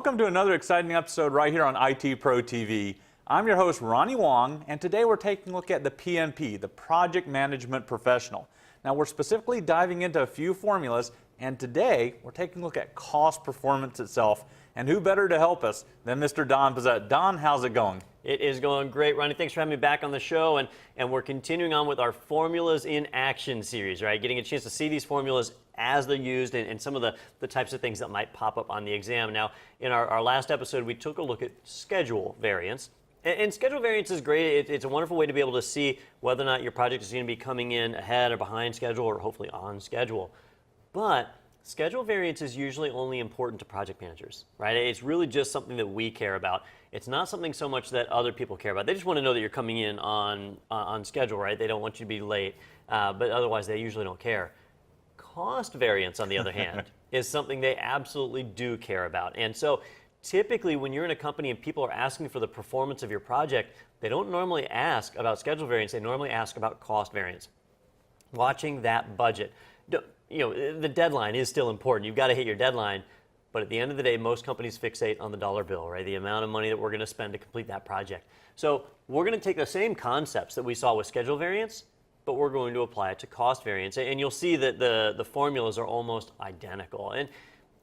Welcome to another exciting episode right here on IT Pro TV. I'm your host, Ronnie Wong, and today we're taking a look at the PMP, the Project Management Professional. Now, we're specifically diving into a few formulas, and today we're taking a look at cost performance itself. And who better to help us than Mr. Don Pezet. Don, how's it going? It is going great, Ronnie. Thanks for having me back on the show. And we're continuing on with our Formulas in Action series, right? Getting a chance to see these formulas as they're used and some of the types of things that might pop up on the exam. Now, in our last episode, we took a look at schedule variance. And schedule variance is great. It's a wonderful way to be able to see whether or not your project is going to be coming in ahead or behind schedule or hopefully on schedule. But schedule variance is usually only important to project managers, right? It's really just something that we care about. It's not something so much that other people care about. They just want to know that you're coming in on schedule, right? They don't want you to be late, but otherwise they usually don't care. Cost variance, on the other hand, is something they absolutely do care about. And so typically when you're in a company and people are asking for the performance of your project, they don't normally ask about schedule variance, they normally ask about cost variance. Watching that budget. You know, the deadline is still important. You've got to hit your deadline, but at the end of the day, most companies fixate on the dollar bill, right? The amount of money that we're going to spend to complete that project. So we're going to take the same concepts that we saw with schedule variance, but we're going to apply it to cost variance. And you'll see that the formulas are almost identical. And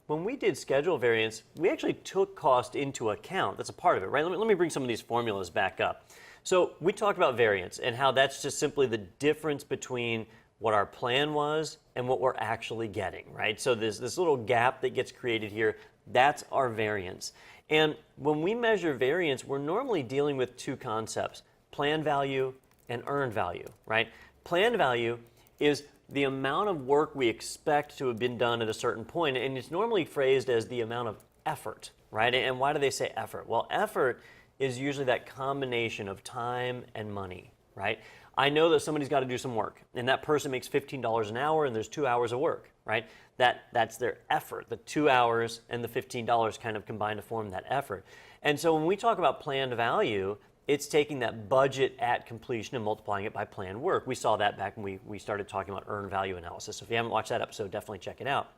when we did schedule variance, we actually took cost into account. That's a part of it, right? Let me bring some of these formulas back up. So we talked about variance and how that's just simply the difference between what our plan was and what we're actually getting, right? So this little gap that gets created here, that's our variance. And when we measure variance, we're normally dealing with two concepts, plan value and earned value, right? Plan value is the amount of work we expect to have been done at a certain point, and it's normally phrased as the amount of effort, right? And why do they say effort? Well, effort is usually that combination of time and money, right? I know that somebody's got to do some work, and that person makes $15 an hour, and there's 2 hours of work, right? That's their effort. The 2 hours and the $15 kind of combine to form that effort. And so when we talk about planned value, it's taking that budget at completion and multiplying it by planned work. We saw that back when we started talking about earned value analysis. So if you haven't watched that episode, definitely check it out.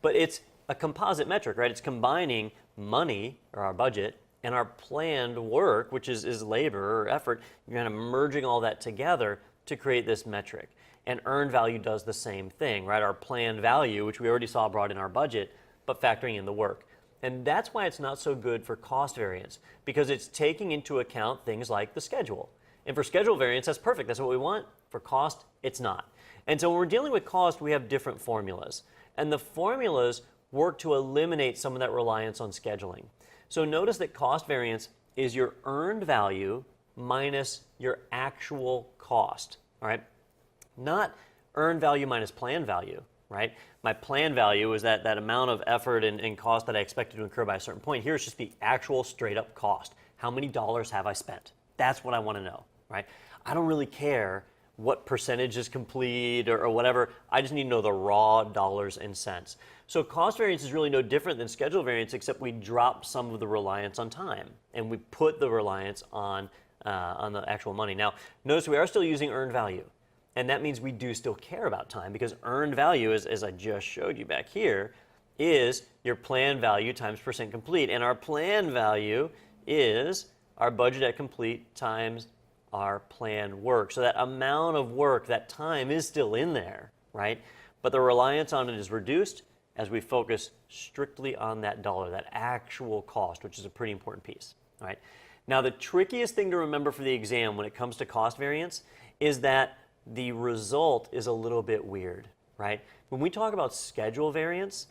But it's a composite metric, right? It's combining money, or our budget, and our planned work, which is labor or effort. You're kind of merging all that together to create this metric. And earned value does the same thing, right? Our planned value, which we already saw brought in our budget, but factoring in the work. And that's why it's not so good for cost variance, because it's taking into account things like the schedule. And for schedule variance, that's perfect. That's what we want. For cost, it's not. And so when we're dealing with cost, we have different formulas. And the formulas work to eliminate some of that reliance on scheduling. So notice that cost variance is your earned value minus your actual cost, all right? Not earned value minus planned value, right? My planned value is that amount of effort and cost that I expected to incur by a certain point. Here it's just the actual straight up cost. How many dollars have I spent? That's what I want to know, right? I don't really care what percentage is complete or whatever. I just need to know the raw dollars and cents. So cost variance is really no different than schedule variance, except we drop some of the reliance on time and we put the reliance on the actual money. Now, notice we are still using earned value, and that means we do still care about time, because earned value, as I just showed you back here, is your planned value times percent complete, and our planned value is our budget at complete times our planned work. So that amount of work, that time is still in there, right? But the reliance on it is reduced as we focus strictly on that dollar, that actual cost, which is a pretty important piece, all right? Now, the trickiest thing to remember for the exam when it comes to cost variance is that the result is a little bit weird, right? When we talk about schedule variance,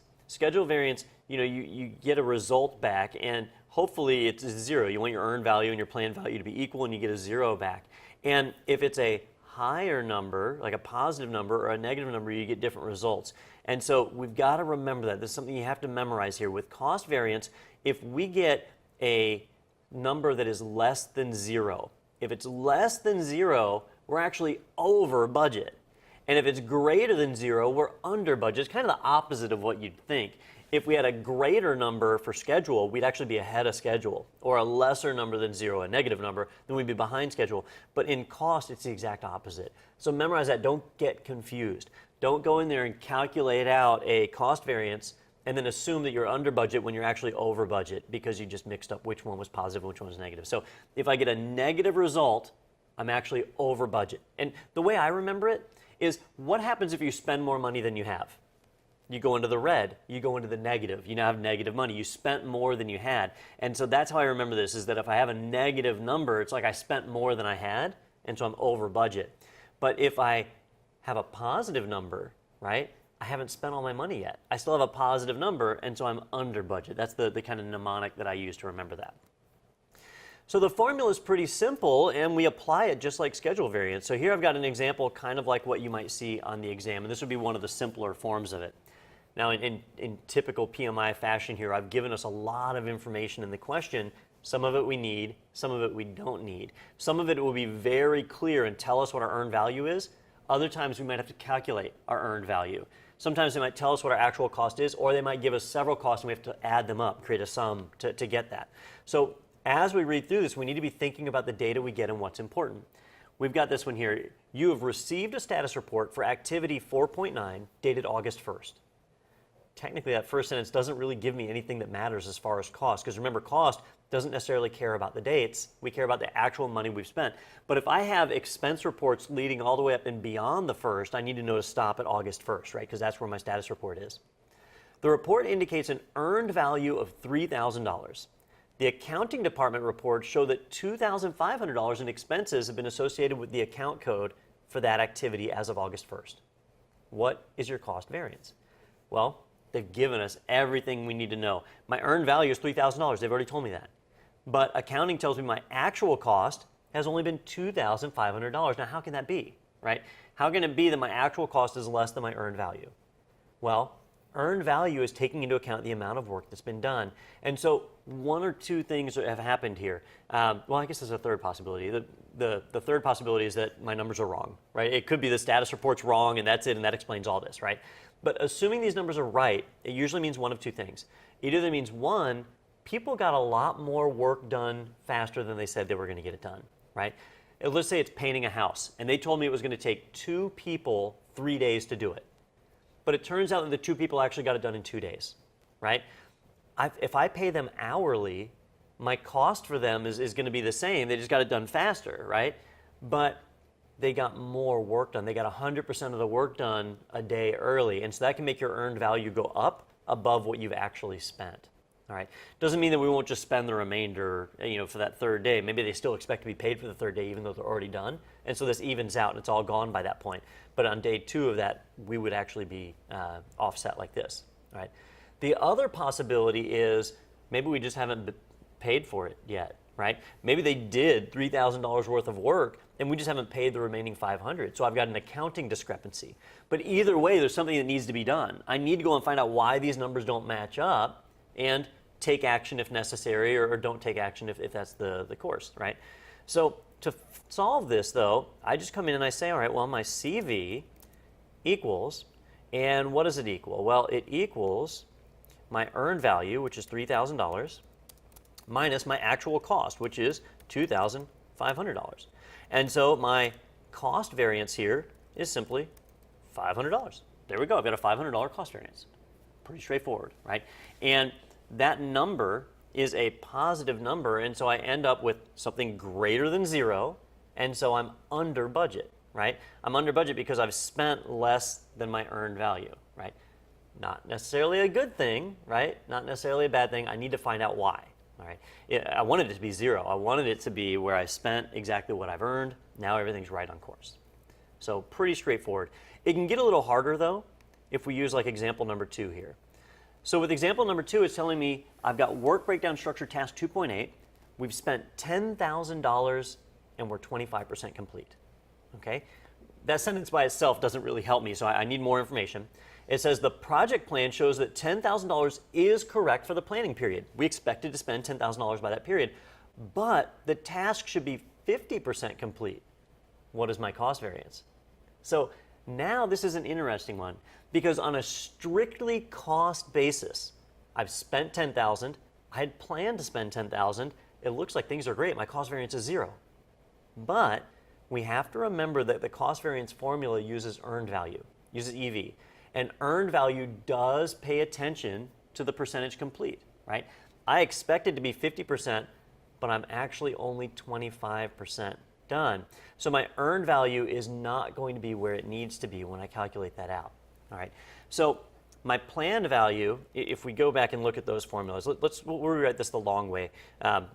you know, you get a result back, and hopefully it's zero. You want your earned value and your planned value to be equal, and you get a zero back. And if it's a higher number, like a positive number or a negative number, you get different results. And so we've got to remember that. This is something you have to memorize here. With cost variance, if we get a number that is less than zero, if it's less than zero, we're actually over budget. And if it's greater than zero, we're under budget. It's kind of the opposite of what you'd think. If we had a greater number for schedule, we'd actually be ahead of schedule, or a lesser number than zero, a negative number, then we'd be behind schedule. But in cost, it's the exact opposite. So memorize that. Don't get confused. Don't go in there and calculate out a cost variance and then assume that you're under budget when you're actually over budget because you just mixed up which one was positive and which one was negative. So if I get a negative result, I'm actually over budget. And the way I remember it is, what happens if you spend more money than you have? You go into the red, you go into the negative. You now have negative money. You spent more than you had. And so that's how I remember this, is that if I have a negative number, it's like I spent more than I had, and so I'm over budget. But if I have a positive number, right, I haven't spent all my money yet. I still have a positive number, and so I'm under budget. That's the kind of mnemonic that I use to remember that. So the formula is pretty simple, and we apply it just like schedule variance. So here I've got an example kind of like what you might see on the exam, and this would be one of the simpler forms of it. Now in typical PMI fashion here, I've given us a lot of information in the question. Some of it we need, some of it we don't need. Some of it will be very clear and tell us what our earned value is. Other times we might have to calculate our earned value. Sometimes they might tell us what our actual cost is, or they might give us several costs and we have to add them up, create a sum to get that. So as we read through this, we need to be thinking about the data we get and what's important. We've got this one here. You have received a status report for activity 4.9 dated August 1st. Technically, that first sentence doesn't really give me anything that matters as far as cost, because remember, cost doesn't necessarily care about the dates. We care about the actual money we've spent. But if I have expense reports leading all the way up and beyond the first, I need to know to stop at August 1st, right? Because that's where my status report is. The report indicates an earned value of $3,000. The accounting department reports show that $2,500 in expenses have been associated with the account code for that activity as of August 1st. What is your cost variance? Well, they've given us everything we need to know. My earned value is $3,000. They've already told me that. But accounting tells me my actual cost has only been $2,500. Now, how can that be, right? How can it be that my actual cost is less than my earned value? Well, earned value is taking into account the amount of work that's been done. And so one or two things have happened here. Well, I guess there's a third possibility. The third possibility is that my numbers are wrong, right? It could be the status report's wrong and that's it, and that explains all this, right? But assuming these numbers are right, it usually means one of two things. Either that means, one, people got a lot more work done faster than they said they were going to get it done, right? Let's say it's painting a house, and they told me it was going to take 2 people 3 days to do it. But it turns out that the 2 people actually got it done in 2 days, right? If I pay them hourly, my cost for them is going to be the same. They just got it done faster, right? But they got more work done. They got 100% of the work done a day early. And so that can make your earned value go up above what you've actually spent. All right. Doesn't mean that we won't just spend the remainder, for that third day. Maybe they still expect to be paid for the third day, even though they're already done. And so this evens out and it's all gone by that point. But on day 2 of that, we would actually be offset like this. All right. The other possibility is maybe we just haven't paid for it yet, right? Maybe they did $3,000 worth of work and we just haven't paid the remaining $500. So I've got an accounting discrepancy. But either way, there's something that needs to be done. I need to go and find out why these numbers don't match up and take action if necessary, or don't take action if that's the course, right? So to solve this, though, I just come in and I say, all right, well, my CV equals, and what does it equal? Well, it equals my earned value, which is $3,000, minus my actual cost, which is $2,500. And so my cost variance here is simply $500. There we go. I've got a $500 cost variance. Pretty straightforward, right? And that number is a positive number, and so I end up with something greater than 0, and so I'm under budget, right? I'm under budget because I've spent less than my earned value, right? Not necessarily a good thing, right? Not necessarily a bad thing. I need to find out why. All right. I wanted it to be 0. I wanted it to be where I spent exactly what I've earned. Now everything's right on course. So pretty straightforward. It can get a little harder, though, if we use like example number 2 here. So with example number 2, it's telling me I've got work breakdown structure task 2.8. We've spent $10,000 and we're 25% complete. Okay? That sentence by itself doesn't really help me, so I need more information. It says the project plan shows that $10,000 is correct for the planning period. We expected to spend $10,000 by that period, but the task should be 50% complete. What is my cost variance? So now this is an interesting one, because on a strictly cost basis, I've spent $10,000, I had planned to spend $10,000, it looks like things are great, my cost variance is 0. But we have to remember that the cost variance formula uses earned value, uses EV. And earned value does pay attention to the percentage complete, right? I expected to be 50%, but I'm actually only 25% done. So my earned value is not going to be where it needs to be when I calculate that out, all right? So my planned value, if we go back and look at those formulas, we'll rewrite this the long way.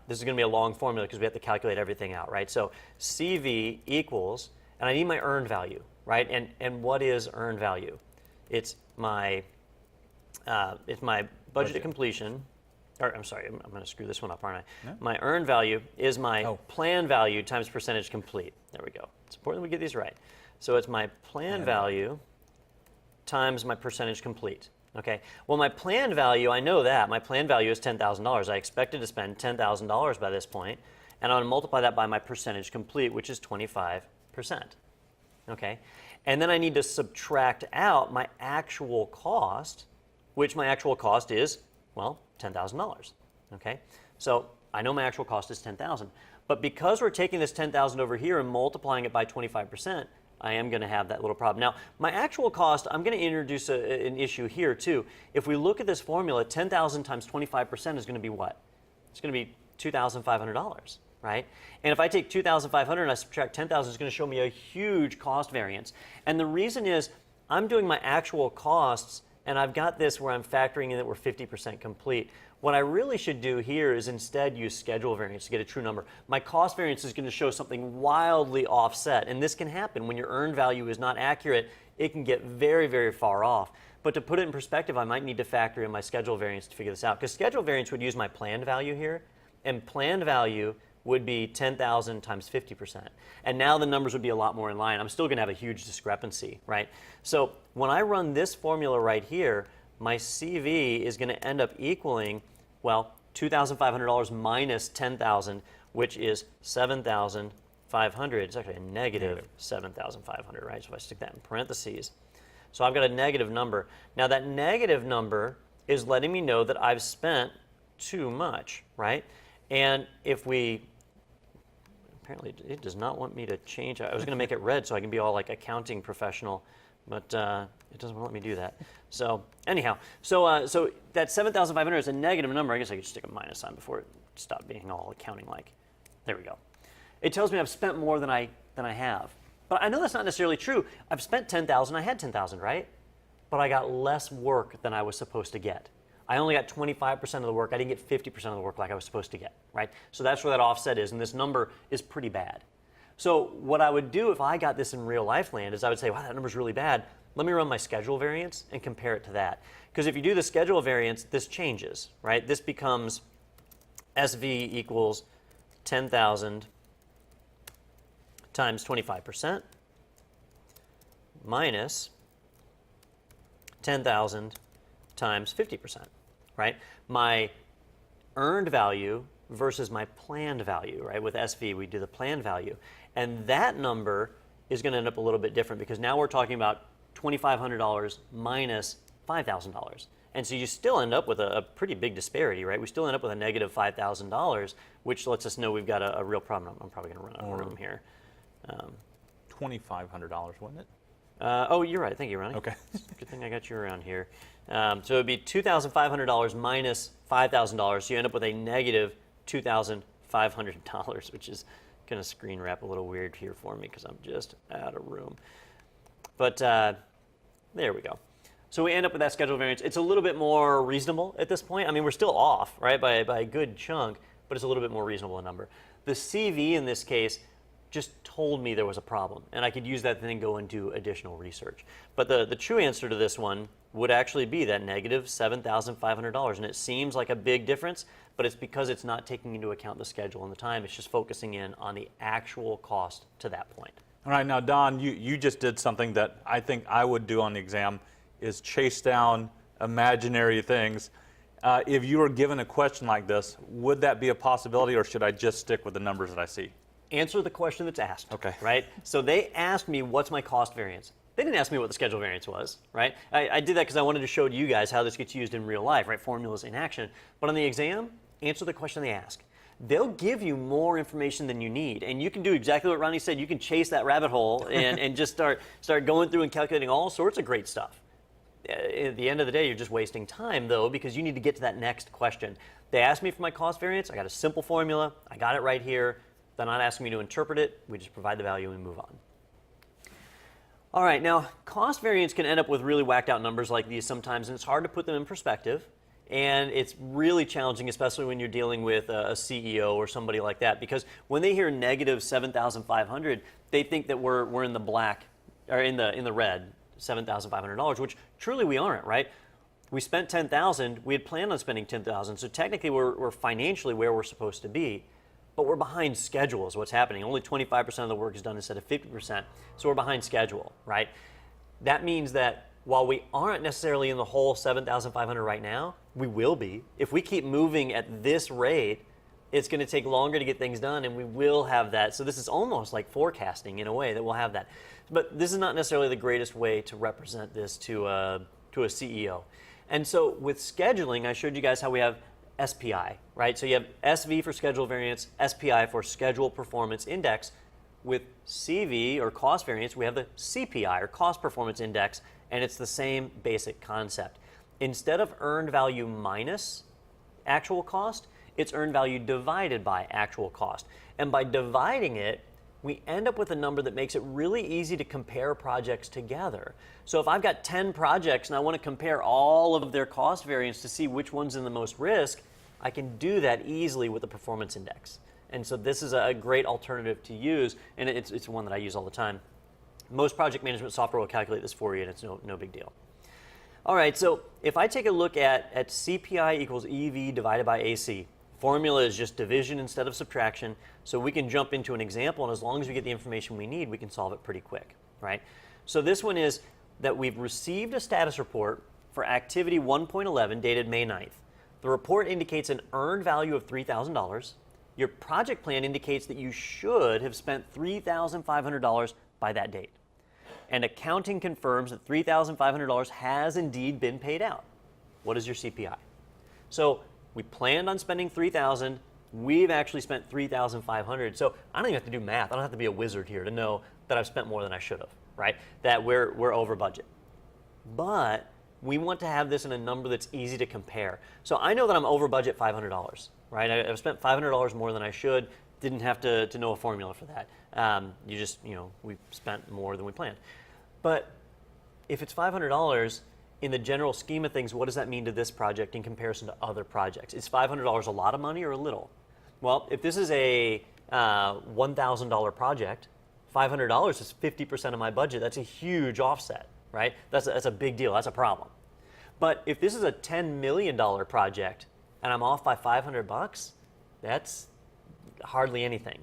This is going to be a long formula because we have to calculate everything out, right? So CV equals, and I need my earned value, right? And what is earned value? It's my budget at completion. Or, I'm sorry, I'm going to screw this one up, aren't I? No. My earned value is my planned value times percentage complete. There we go. It's important that we get these right. So it's my planned value times my percentage complete. Okay. Well, my planned value, I know that. My planned value is $10,000. I expected to spend $10,000 by this point, and I'm going to multiply that by my percentage complete, which is 25%. Okay. And then I need to subtract out my actual cost, which my actual cost is, well, $10,000, okay? So I know my actual cost is $10,000, but because we're taking this $10,000 over here and multiplying it by 25%, I am gonna have that little problem. Now, my actual cost, I'm gonna introduce an issue here too. If we look at this formula, 10,000 times 25% is gonna be what? It's gonna be $2,500, right? And if I take 2,500 and I subtract 10,000, it's gonna show me a huge cost variance. And the reason is, I'm doing my actual costs and I've got this where I'm factoring in that we're 50% complete. What I really should do here is instead use schedule variance to get a true number. My cost variance is going to show something wildly offset, and this can happen when your earned value is not accurate. It can get very, very far off. But to put it in perspective, I might need to factor in my schedule variance to figure this out, because schedule variance would use my planned value here, and planned value would be 10,000 times 50%. And now the numbers would be a lot more in line. I'm still gonna have a huge discrepancy, right? So when I run this formula right here, my CV is gonna end up equaling, well, $2,500 minus 10,000, which is 7,500. It's actually a negative 7,500, right? So if I stick that in parentheses. So I've got a negative number. Now that negative number is letting me know that I've spent too much, right? And if we, apparently it does not want me to change. I was going to make it red so I can be all like accounting professional, but it doesn't want to let me do that. So anyhow, so that 7,500 is a negative number. I guess I could just stick a minus sign before it stopped being all accounting-like. There we go. It tells me I've spent more than I have. But I know that's not necessarily true. I've spent 10,000, I had 10,000, right? But I got less work than I was supposed to get. I only got 25% of the work. I didn't get 50% of the work like I was supposed to get, right? So that's where that offset is, and this number is pretty bad. So what I would do if I got this in real life land is I would say, wow, that number's really bad. Let me run my schedule variance and compare it to that. Because if you do the schedule variance, this changes, right? This becomes SV equals 10,000 times 25% minus 10,000 times 50%, right? My earned value versus my planned value, right? With SV, we do the planned value. And that number is going to end up a little bit different because now we're talking about $2,500 minus $5,000. And so you still end up with a pretty big disparity, right? We still end up with a negative $5,000, which lets us know we've got a real problem. I'm probably going to run out of room here. $2,500, wouldn't it? Oh, you're right. Thank you, Ronnie. Okay. Good thing I got you around here. So it would be $2,500 minus $5,000. So you end up with a negative $2,500, which is going to screen wrap a little weird here for me because I'm just out of room. But there we go. So we end up with that schedule variance. It's a little bit more reasonable at this point. I mean, we're still off, right, by a good chunk, but it's a little bit more reasonable a number. The CV in this case just told me there was a problem, and I could use that to then go and do additional research. But the true answer to this one would actually be that negative $7,500, and it seems like a big difference, but it's because it's not taking into account the schedule and the time. It's just focusing in on the actual cost to that point. All right, now Don, you just did something that I think I would do on the exam, is chase down imaginary things. If you were given a question like this, would that be a possibility, or should I just stick with the numbers that I see? Answer the question that's asked, okay. Right? So they asked me, what's my cost variance? They didn't ask me what the schedule variance was, right? I did that because I wanted to show you guys how this gets used in real life, right? Formulas in action. But on the exam, answer the question they ask. They'll give you more information than you need, and you can do exactly what Ronnie said. You can chase that rabbit hole and just start going through and calculating all sorts of great stuff. at the end of the day, you're just wasting time, though, because you need to get to that next question. They asked me for my cost variance. I got a simple formula. I got it right here. They're not asking me to interpret it. We just provide the value and move on. All right, now, cost variance can end up with really whacked out numbers like these sometimes, and it's hard to put them in perspective. And it's really challenging, especially when you're dealing with a CEO or somebody like that, because when they hear negative 7,500, they think that we're in the black, or in the red, $7,500, which truly we aren't, right? We spent 10,000. We had planned on spending 10,000, so technically we're financially where we're supposed to be, but we're behind schedule is what's happening. Only 25% of the work is done instead of 50%, so we're behind schedule, right? That means that while we aren't necessarily in the whole 7,500 right now, we will be. If we keep moving at this rate, it's going to take longer to get things done, and we will have that. So this is almost like forecasting in a way that we'll have that. But this is not necessarily the greatest way to represent this to a CEO. And so with scheduling, I showed you guys how we have SPI, right? So you have SV for schedule variance, SPI for schedule performance index. With CV or cost variance, we have the CPI or cost performance index, and it's the same basic concept. Instead of earned value minus actual cost, it's earned value divided by actual cost. And by dividing it, we end up with a number that makes it really easy to compare projects together. So if I've got 10 projects and I want to compare all of their cost variance to see which one's in the most risk, I can do that easily with the performance index. And so this is a great alternative to use, and it's one that I use all the time. Most project management software will calculate this for you, and it's no big deal. All right, so if I take a look at CPI equals EV divided by AC, formula is just division instead of subtraction, so we can jump into an example, and as long as we get the information we need, we can solve it pretty quick, right? So this one is that we've received a status report for activity 1.11 dated May 9th. The report indicates an earned value of $3,000. Your project plan indicates that you should have spent $3,500 by that date. And accounting confirms that $3,500 has indeed been paid out. What is your CPI? So we planned on spending $3,000. We've actually spent $3,500. So I don't even have to do math. I don't have to be a wizard here to know that I've spent more than I should have, right? That we're over budget. But we want to have this in a number that's easy to compare. So I know that I'm over budget $500, right? I've spent $500 more than I should. Didn't have to know a formula for that. We spent more than we planned. But if it's $500, in the general scheme of things, what does that mean to this project in comparison to other projects? Is $500 a lot of money or a little? Well, if this is a $1,000 project, $500 is 50% of my budget. That's a huge offset, right? That's a big deal. That's a problem. But if this is a $10 million project and I'm off by $500, that's hardly anything.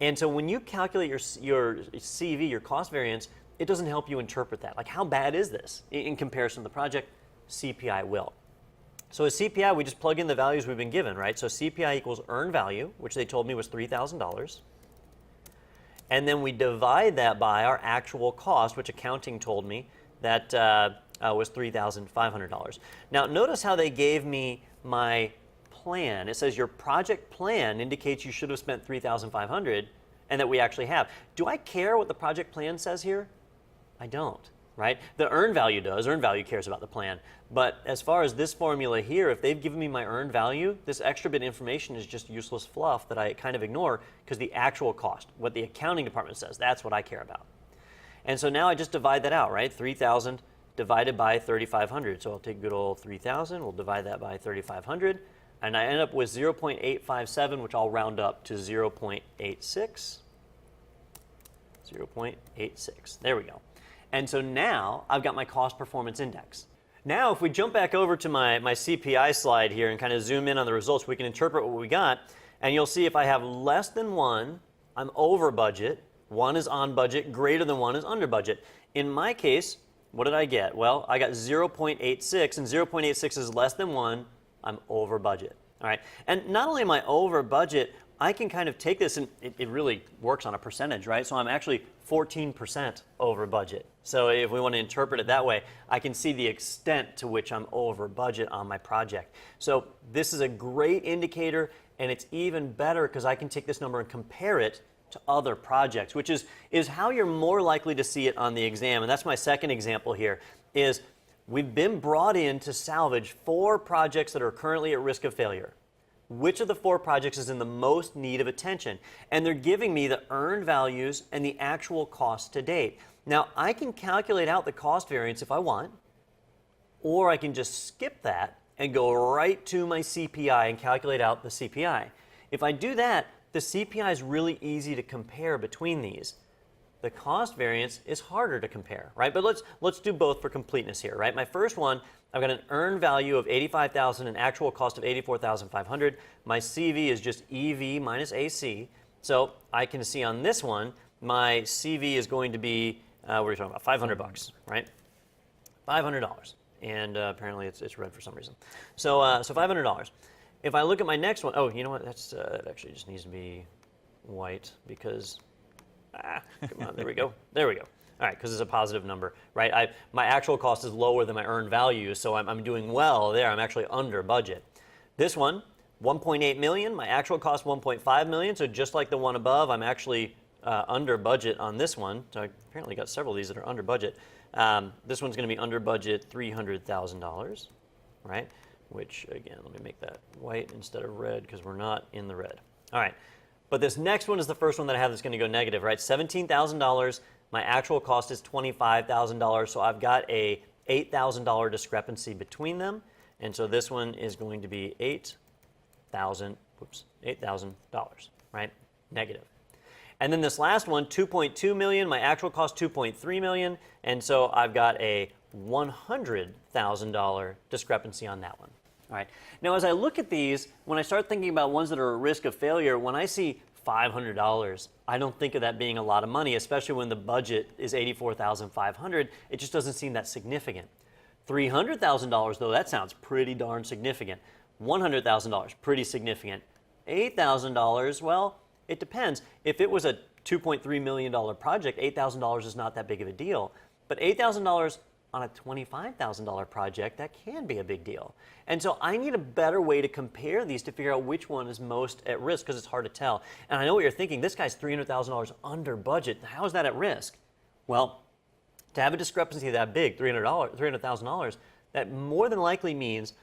And so when you calculate your CV, your cost variance, it doesn't help you interpret that. Like, how bad is this in comparison to the project? CPI will. So as CPI, we just plug in the values we've been given, right? So CPI equals earned value, which they told me was $3,000. And then we divide that by our actual cost, which accounting told me that was $3,500. Now, notice how they gave me my plan. It says your project plan indicates you should have spent $3,500 and that we actually have. Do I care what the project plan says here? I don't, right? The earned value does. Earned value cares about the plan. But as far as this formula here, if they've given me my earned value, this extra bit of information is just useless fluff that I kind of ignore because the actual cost, what the accounting department says, that's what I care about. And so now I just divide that out, right? 3,000 divided by 3,500. So I'll take good old 3,000, we'll divide that by 3,500, and I end up with 0.857, which I'll round up to 0.86. 0.86. There we go. And so now I've got my cost performance index. Now if we jump back over to my CPI slide here and kind of zoom in on the results, we can interpret what we got, and you'll see if I have less than 1, I'm over budget, 1 is on budget, greater than 1 is under budget. In my case, what did I get? Well, I got 0.86, and 0.86 is less than 1, I'm over budget. All right, and not only am I over budget, I can kind of take this, and it really works on a percentage, right? So I'm actually 14% over budget. So if we want to interpret it that way, I can see the extent to which I'm over budget on my project. So this is a great indicator, and it's even better because I can take this number and compare it to other projects, which is how you're more likely to see it on the exam. And that's my second example here, is we've been brought in to salvage 4 projects that are currently at risk of failure. Which of the 4 projects is in the most need of attention? And they're giving me the earned values and the actual cost to date. Now, I can calculate out the cost variance if I want, or I can just skip that and go right to my CPI and calculate out the CPI. If I do that, the CPI is really easy to compare between these. The cost variance is harder to compare, right? But let's do both for completeness here, right? My first one, I've got an earned value of $85,000 and actual cost of $84,500. My CV is just EV minus AC. So I can see on this one, my CV is going to be, what are we talking about? $500, right? $500. And apparently it's red for some reason. So $500. If I look at my next one, oh, you know what? That actually just needs to be white because, come on, there we go. There we go. All right, because it's a positive number, right? My actual cost is lower than my earned value, so I'm doing well there. I'm actually under budget. This one, 1.8 million. My actual cost 1.5 million. So just like the one above, I'm actually under budget on this one. So I apparently got several of these that are under budget. This one's going to be under budget $300,000, right? Which again, let me make that white instead of red because we're not in the red. All right, but this next one is the first one that I have that's going to go negative, right? $17,000. My actual cost is $25,000, so I've got a $8,000 discrepancy between them, and so this one is going to be $8,000, right? Negative. And then this last one, 2.2 million, my actual cost 2.3 million, and so I've got a $100,000 discrepancy on that one. All right. Now, as I look at these, when I start thinking about ones that are at risk of failure, when I see $500, I don't think of that being a lot of money, especially when the budget is $84,500. It just doesn't seem that significant. $300,000, though, that sounds pretty darn significant. $100,000, pretty significant. $8,000, well, it depends. If it was a $2.3 million project, $8,000 is not that big of a deal. But $8,000 on a $25,000 project, that can be a big deal. And so I need a better way to compare these to figure out which one is most at risk because it's hard to tell. And I know what you're thinking, this guy's $300,000 under budget. How is that at risk? Well, to have a discrepancy that big, $300,000, that more than likely means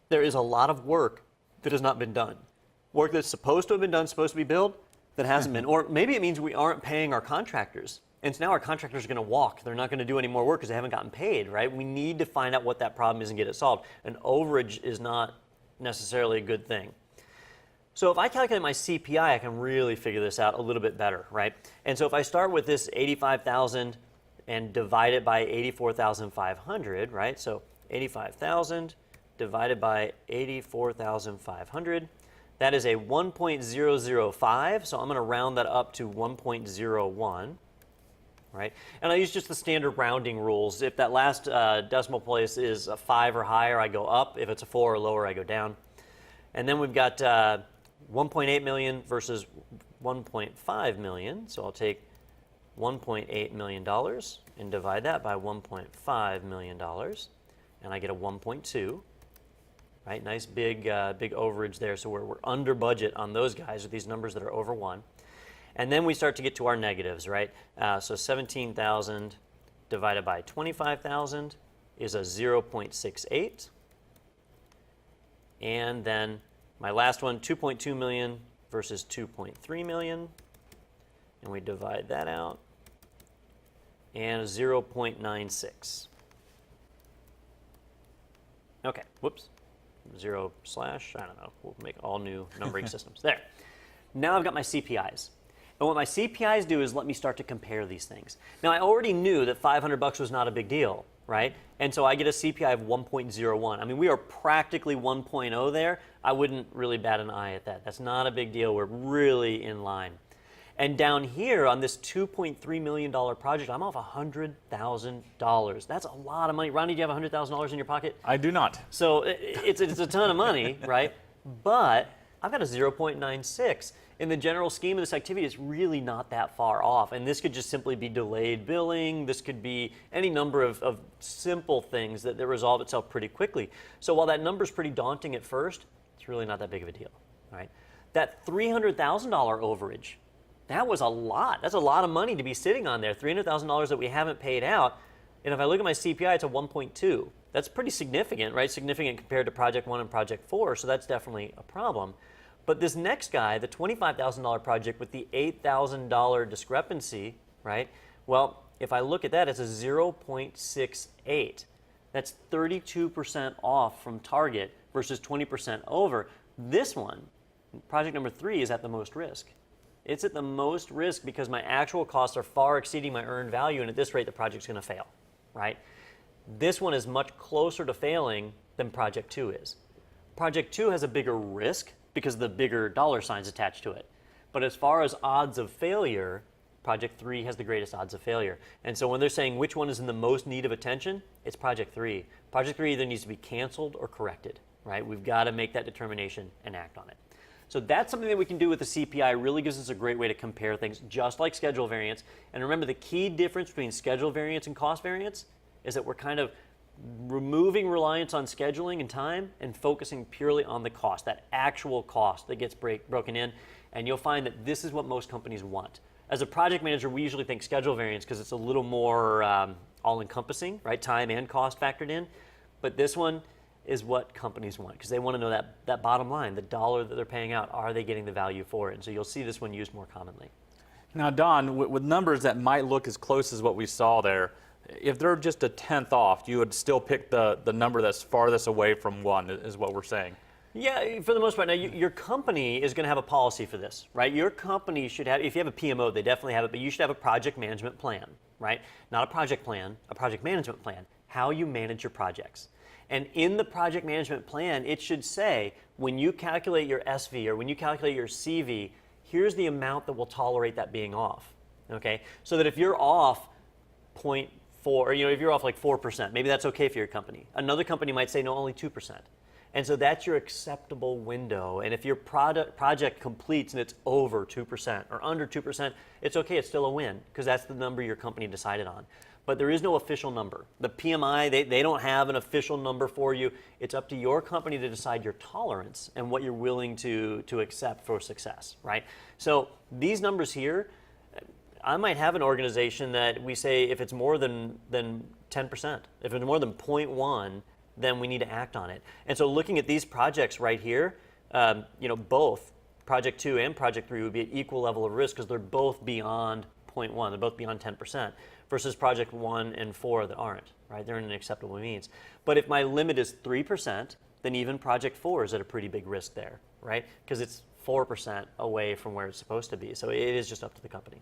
there is a lot of work that has not been done. Work that's supposed to have been done, supposed to be billed, that hasn't been. Or maybe it means we aren't paying our contractors. And so now our contractors are going to walk. They're not going to do any more work because they haven't gotten paid, right? We need to find out what that problem is and get it solved. An overage is not necessarily a good thing. So if I calculate my CPI, I can really figure this out a little bit better, right? And so if I start with this 85,000 and divide it by 84,500, right? So 85,000 divided by 84,500, that is a 1.005. So I'm going to round that up to 1.01. Right? And I use just the standard rounding rules. If that last decimal place is a 5 or higher, I go up. If it's a 4 or lower, I go down. And then we've got 1.8 million versus 1.5 million. So I'll take $1.8 million and divide that by $1.5 million. And I get a 1.2. Right? Nice big overage there. So we're under budget on those guys with these numbers that are over 1. And then we start to get to our negatives, right? So 17,000 divided by 25,000 is a 0.68. And then my last one, 2.2 million versus 2.3 million. And we divide that out. And a 0.96. Okay, whoops. 0 slash, I don't know. We'll make all new numbering systems. There. Now I've got my CPIs. And what my CPIs do is let me start to compare these things. Now, I already knew that $500 was not a big deal, right? And so I get a CPI of 1.01. I mean, we are practically 1.0 there. I wouldn't really bat an eye at that. That's not a big deal. We're really in line. And down here on this $2.3 million project, I'm off $100,000. That's a lot of money. Ronnie, do you have $100,000 in your pocket? I do not. So it's a ton of money, right? But I've got a 0.96. In the general scheme of this activity, it's really not that far off. And this could just simply be delayed billing. This could be any number of simple things that resolve itself pretty quickly. So while that number is pretty daunting at first, it's really not that big of a deal, right? That $300,000 overage, that was a lot. That's a lot of money to be sitting on there. $300,000 that we haven't paid out. And if I look at my CPI, it's a 1.2. That's pretty significant, right? Significant compared to Project 1 and Project 4, so that's definitely a problem. But this next guy, the $25,000 project with the $8,000 discrepancy, right? Well, if I look at that, it's a 0.68. That's 32% off from target versus 20% over. This one, project number 3, is at the most risk. It's at the most risk because my actual costs are far exceeding my earned value, and at this rate, the project's going to fail, right? This one is much closer to failing than Project 2 is. Project 2 has a bigger risk because of the bigger dollar signs attached to it. But as far as odds of failure, Project 3 has the greatest odds of failure. And so when they're saying which one is in the most need of attention, it's Project 3. Project 3 either needs to be canceled or corrected, right? We've got to make that determination and act on it. So that's something that we can do with the CPI. Really gives us a great way to compare things, just like schedule variance. And remember, the key difference between schedule variance and cost variance is that we're kind of removing reliance on scheduling and time and focusing purely on the cost, that actual cost that gets broken in. And you'll find that this is what most companies want. As a project manager, we usually think schedule variance because it's a little more all-encompassing, right? Time and cost factored in. But this one is what companies want because they want to know that bottom line, the dollar that they're paying out, are they getting the value for it? And so you'll see this one used more commonly. Now, Don, with numbers that might look as close as what we saw there, if they're just a tenth off, you would still pick the number that's farthest away from 1, is what we're saying. Yeah, for the most part. Now, your company is going to have a policy for this, right? Your company should have, if you have a PMO, they definitely have it, but you should have a project management plan, right? Not a project plan, a project management plan, how you manage your projects. And in the project management plan, it should say, when you calculate your SV or when you calculate your CV, here's the amount that will tolerate that being off, okay? So that if you're off 0.4, or if you're off like 4%, maybe that's okay for your company. Another company might say, no, only 2%. And so that's your acceptable window. And if your project completes and it's over 2% or under 2%, it's okay, it's still a win, because that's the number your company decided on. But there is no official number. The PMI, they don't have an official number for you. It's up to your company to decide your tolerance and what you're willing to accept for success, right? So these numbers here, I might have an organization that we say if it's more than 10%, if it's more than 0.1, then we need to act on it. And so looking at these projects right here, both Project 2 and Project 3 would be at equal level of risk because they're both beyond 0.1, they're both beyond 10%, versus Project 1 and 4 that aren't, right? They're in an acceptable means. But if my limit is 3%, then even Project 4 is at a pretty big risk there, right? Because it's 4% away from where it's supposed to be. So it is just up to the company.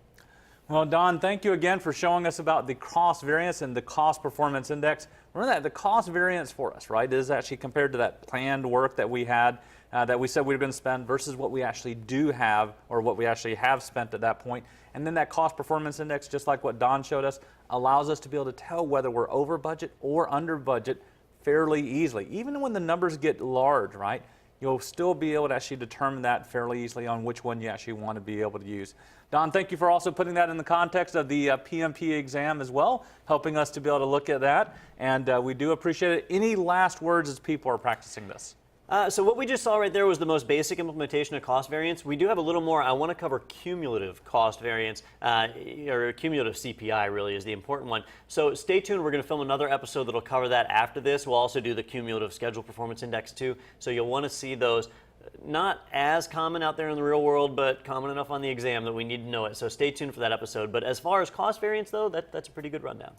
Well, Don, thank you again for showing us about the cost variance and the cost performance index. Remember that the cost variance for us, right, is actually compared to that planned work that we had, that we said we were going to spend versus what we actually do have or what we actually have spent at that point. And then that cost performance index, just like what Don showed us, allows us to be able to tell whether we're over budget or under budget fairly easily. Even when the numbers get large, right, you'll still be able to actually determine that fairly easily on which one you actually want to be able to use. Don, thank you for also putting that in the context of the PMP exam as well, helping us to be able to look at that. And we do appreciate it. Any last words as people are practicing this? So what we just saw right there was the most basic implementation of cost variance. We do have a little more. I want to cover cumulative cost variance, or cumulative CPI really is the important one. So stay tuned. We're going to film another episode that'll cover that after this. We'll also do the cumulative schedule performance index too. So you'll want to see those. Not as common out there in the real world, but common enough on the exam that we need to know it. So stay tuned for that episode. But as far as cost variance though, that's a pretty good rundown.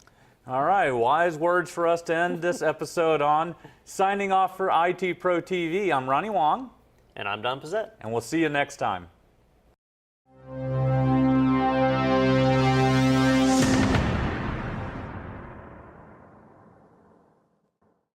All right, wise words for us to end this episode on. Signing off for IT Pro TV, I'm Ronnie Wong. And I'm Don Pizzette. And we'll see you next time.